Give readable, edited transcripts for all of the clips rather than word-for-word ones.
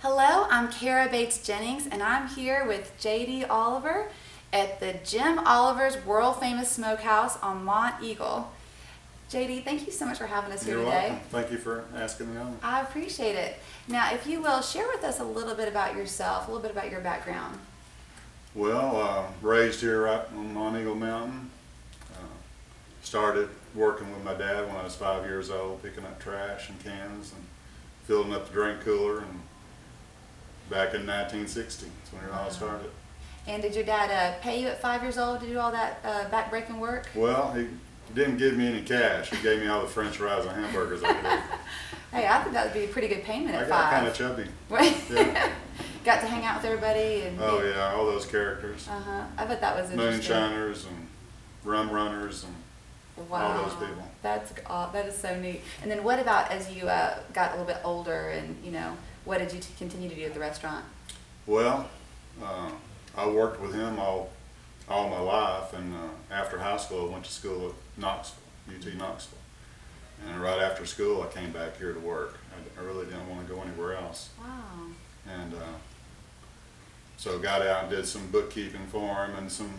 Hello, I'm Karah Jennings, and I'm here with J.D. Oliver at the Jim Oliver's world famous smokehouse on Mont Eagle. J.D., thank you so much for having us here You're today. welcome. Thank you for asking me on. I appreciate it. Now, if you will, share with us a little bit about yourself, a little bit about your background. Well, raised here right on Mont Eagle Mountain. Started working with my dad when I was 5 years old, picking up trash and cans and filling up the drink cooler. And back in 1960, that's when it all started. And did your dad pay you at 5 years old to do all that back-breaking work? Well, he didn't give me any cash. He gave me all the French fries and hamburgers I could eat. Hey, I think that would be a pretty good payment at I got 5. kind of chubby. Yeah. Got to hang out with everybody and Oh yeah, all those characters. I bet that was interesting. Moonshiners and rum runners and Wow, all those people. That is so neat. And then what about as you got a little bit older and, what did you continue to do at the restaurant? Well, I worked with him all my life, and after high school I went to school at Knoxville, UT Knoxville. And right after school I came back here to work. I really didn't want to go anywhere else. Wow. And so got out and did some bookkeeping for him and some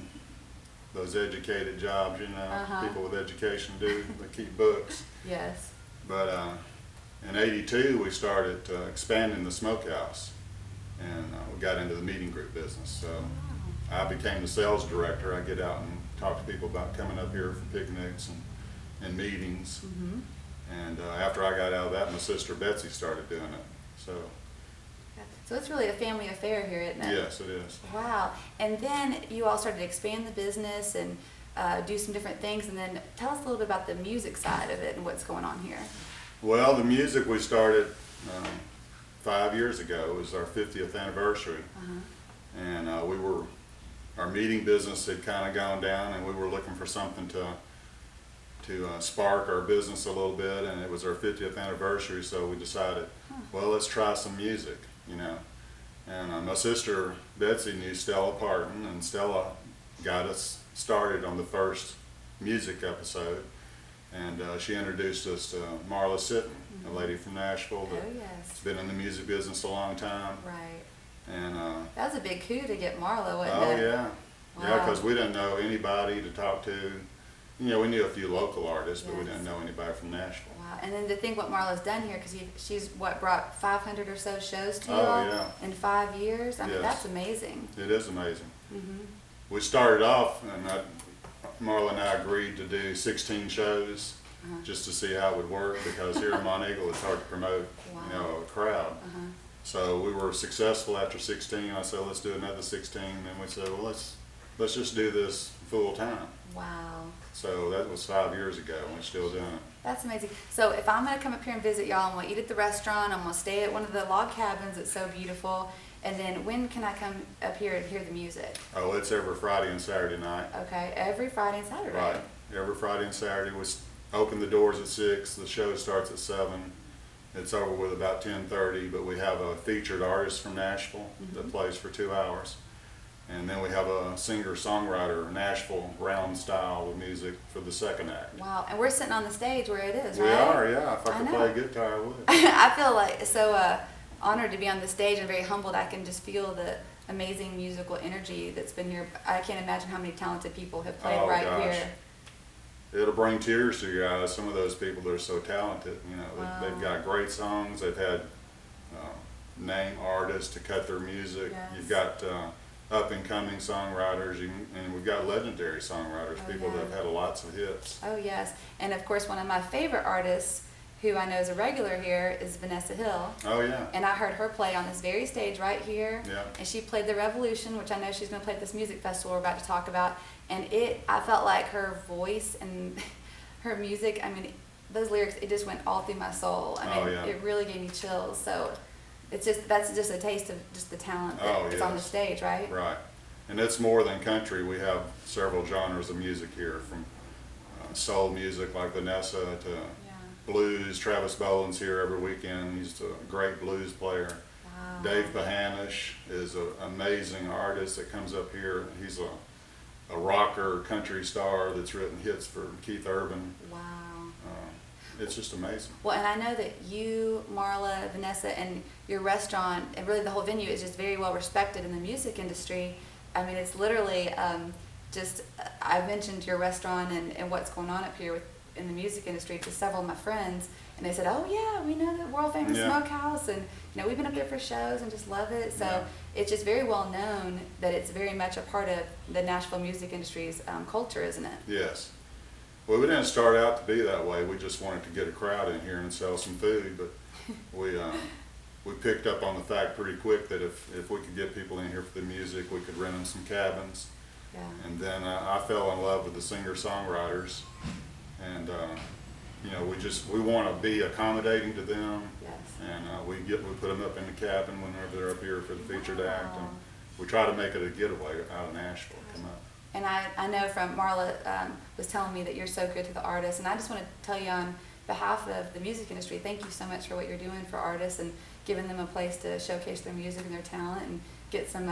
those educated jobs, people with education do, that keep books. Yes. But in '82 we started expanding the smokehouse, and we got into the meeting group business. So I became the sales director. I get out and talk to people about coming up here for picnics and meetings. Mm-hmm. And after I got out of that, my sister Betsy started doing it. So it's really a family affair here, isn't it? Yes, it is. Wow. And then you all started to expand the business and do some different things. And then tell us a little bit about the music side of it and what's going on here. Well, the music we started 5 years ago. It was our 50th anniversary. And our meeting business had kind of gone down, and we were looking for something to spark our business a little bit, and it was our 50th anniversary, so we decided, well, let's try some music, And my sister Betsy knew Stella Parton, and Stella got us started on the first music episode, and she introduced us to Marla Sitton, a lady from Nashville that's been in the music business a long time. Right. And that was a big coup to get Marla, wasn't oh it? yeah, Wow. yeah, because we didn't know anybody to talk to. We knew a few local artists, but we Yes. didn't know anybody from Nashville. Wow. And then to think what Marla's done here, because she's brought 500 or so shows to you Oh, all yeah. in 5 years. I mean, Yes. that's amazing. It is amazing. Mm-hmm. We started off, and Marla and I agreed to do 16 shows just to see how it would work, because here in Mont Eagle it's hard to promote, Wow. a crowd. So we were successful after 16. I said, let's do another 16. And we said, well, let's just do this full time. Wow. So that was 5 years ago, and we're still doing it. That's amazing. So if I'm going to come up here and visit y'all, I'm going to eat at the restaurant, I'm going to stay at one of the log cabins that's so beautiful, and then when can I come up here and hear the music? Oh, it's every Friday and Saturday night. Okay, every Friday and Saturday. Right. Every Friday and Saturday. We open the doors at 6. The show starts at 7. It's over with about 10:30, but we have a featured artist from Nashville that plays for 2 hours. And then we have a singer-songwriter, Nashville round style of music for the second act. Wow, and we're sitting on the stage where it is, We right? are, yeah. If I I could know. play a guitar, I would. I feel like so honored to be on the stage and very humbled. I can just feel the amazing musical energy that's been here. I can't imagine how many talented people have played Oh, right gosh. here. It'll bring tears to your eyes. Some of those people that are so talented, Wow. they've got great songs. They've had name artists to cut their music. Yes. You've got up-and-coming songwriters, and we've got legendary songwriters, Oh, people yeah. that have had lots of hits. Oh yes, and of course one of my favorite artists, who I know is a regular here, is Vanessa Hill. Oh yeah, And I heard her play on this very stage right here. Yeah. And she played The Revolution, which I know she's going to play at this music festival we're about to talk about. And I felt like her voice and her music, I mean, those lyrics, it just went all through my soul. I mean, yeah. it really gave me chills. So that's just a taste of just the talent that's on the yes. stage, right? Right. And it's more than country. We have several genres of music here, from soul music like Vanessa to blues. Travis Boland's here every weekend. He's a great blues player. Wow. Dave Bahanish is an amazing artist that comes up here. He's a rocker, country star that's written hits for Keith Urban. Wow. it's just amazing. Well, and I know that you, Marla, Vanessa, and your restaurant, and really the whole venue is just very well respected in the music industry. I mean, it's literally I mentioned your restaurant and what's going on up here in the music industry to several of my friends, and they said, "Oh yeah, we know the world famous smokehouse, and we've been up there for shows and just love it." So it's just very well known that it's very much a part of the Nashville music industry's culture, isn't it? Yes. Well, we didn't start out to be that way. We just wanted to get a crowd in here and sell some food, but we picked up on the fact pretty quick that if we could get people in here for the music, we could rent them some cabins. Yeah. And then I fell in love with the singer-songwriters, and we want to be accommodating to them. Yes. And we put them up in the cabin whenever they're up here for the featured act, and we try to make it a getaway out of Nashville. Come up. And I know from Marla was telling me that you're so good to the artists, and I just want to tell you on behalf of the music industry, thank you so much for what you're doing for artists and giving them a place to showcase their music and their talent and get some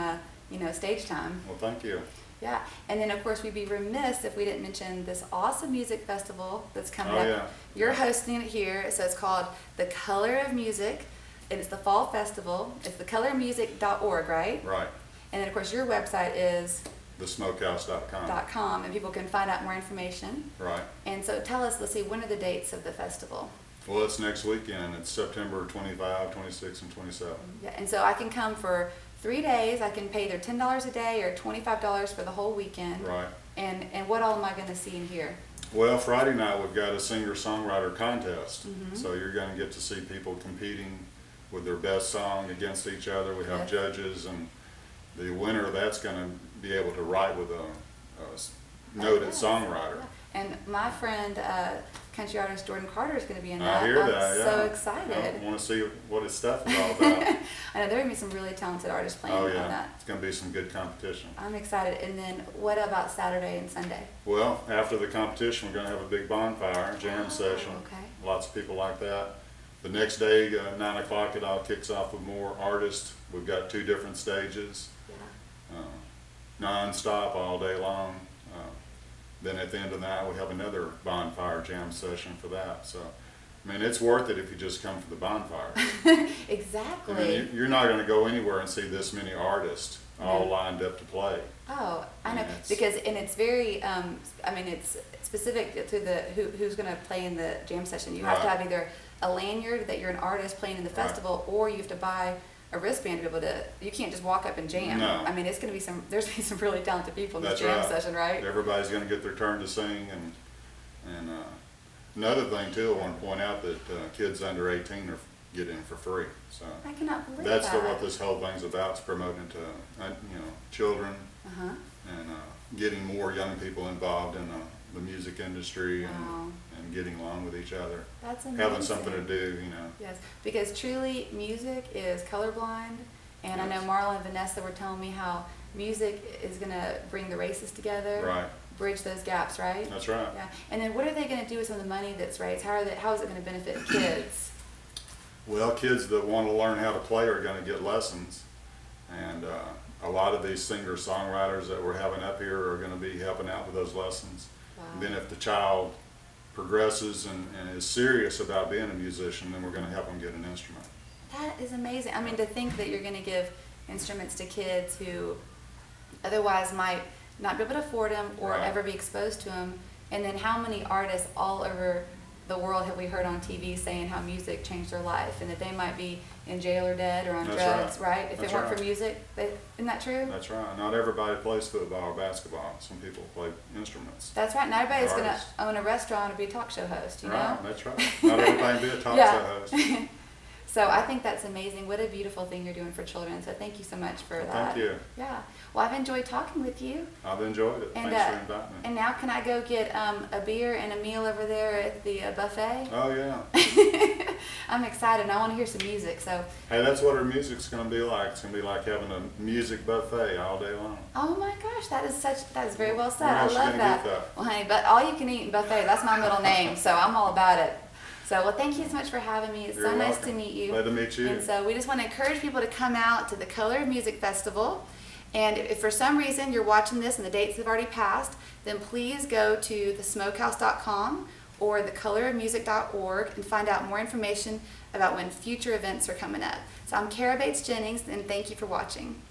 stage time. Well, thank you. Yeah, and then of course we'd be remiss if we didn't mention this awesome music festival that's coming up. Yeah. You're hosting it here, so it's called The Color of Music, and it's the Fall Festival. It's thecolormusic.org, right? Right. And then of course your website is thesmokehouse.com. and people can find out more information. Right. And so tell us, let's see, when are the dates of the festival? Well, it's next weekend. It's September 25, 26, and 27. Yeah, and so I can come for 3 days. I can pay either $10 a day or $25 for the whole weekend. Right. And what all am I going to see and hear? Well, Friday night we've got a singer-songwriter contest. So you're going to get to see people competing with their best song against each other. We have judges, and the winner of that's going to be able to write with a noted songwriter. Yeah. And my friend, country artist Jordan Carter is going to be in I that. hear I'm that, yeah. so excited. I want to see what his stuff is all about. I know there are going to be some really talented artists playing Oh on yeah, that. it's going to be some good competition. I'm excited. And then what about Saturday and Sunday? Well, after the competition, we're going to have a big bonfire, jam session. Okay. Lots of people like that. The next day, 9 o'clock, it all kicks off with more artists. We've got 2 different stages, Yeah. non-stop all day long. Then at the end of the night, we have another bonfire jam session for that. So, I mean, it's worth it if you just come for the bonfire. Exactly. I mean, you're not going to go anywhere and see this many artists all lined up to play. Oh, I know, Yes. because, and it's very, it's specific to who's going to play in the jam session. You have to Right. have either a lanyard that you're an artist playing in the Right. festival, or you have to buy a wristband to be able to, you can't just walk up and jam. No. I mean, it's going to be there's going to be some really talented people in That's this jam right. session, right? Everybody's going to get their turn to sing, and another thing too, I want to point out that kids under 18 are getting in for free. So I cannot believe that's that. what this whole thing's about. It's promoting to children Uh-huh. and getting more young people involved in the music industry Wow. and getting along with each other. That's amazing. Having something to do, Yes, because truly music is colorblind, and I know Yes. Marla and Vanessa were telling me how music is going to bring the races together, Right. bridge those gaps, right? That's right. Yeah, and then what are they going to do with some of the money that's raised? How is it going to benefit kids? Well, kids that want to learn how to play are going to get lessons, and a lot of these singer-songwriters that we're having up here are going to be helping out with those lessons. Wow. And then if the child progresses and is serious about being a musician, then we're going to help them get an instrument. That is amazing. I mean, to think that you're going to give instruments to kids who otherwise might not be able to afford them or Right. ever be exposed to them. And then how many artists all over the world have we heard on TV saying how music changed their life and that they might be in jail or dead or on That's drugs, right? If That's it weren't right. for music, isn't that true? That's right. Not everybody plays football or basketball. Some people play instruments. That's right. Not everybody's going to Artists. own a restaurant or be a talk show host, you know? Right, that's right. Not everybody can be a talk Yeah. show host. So I think that's amazing. What a beautiful thing you're doing for children. So thank you so much for Well, that. thank you. Yeah. Well, I've enjoyed talking with you. I've enjoyed it. And, Thanks for inviting me. And now can I go get a beer and a meal over there at the buffet? Oh, yeah. I'm excited and I want to hear some music. So, Hey, that's what our music's going to be like. It's going to be like having a music buffet all day long. oh my gosh, that is very well said. Where I else you love gonna that. get that? Well, honey, but all you can eat buffet, that's my middle name. So I'm all about it. So, well, thank you so much for having me. It's You're so nice welcome. to meet you. Glad to meet you. And so we just want to encourage people to come out to the Color of Music Festival. And if for some reason you're watching this and the dates have already passed, then please go to thesmokehouse.com or thecolorofmusic.org and find out more information about when future events are coming up. So I'm Karah Jennings, and thank you for watching.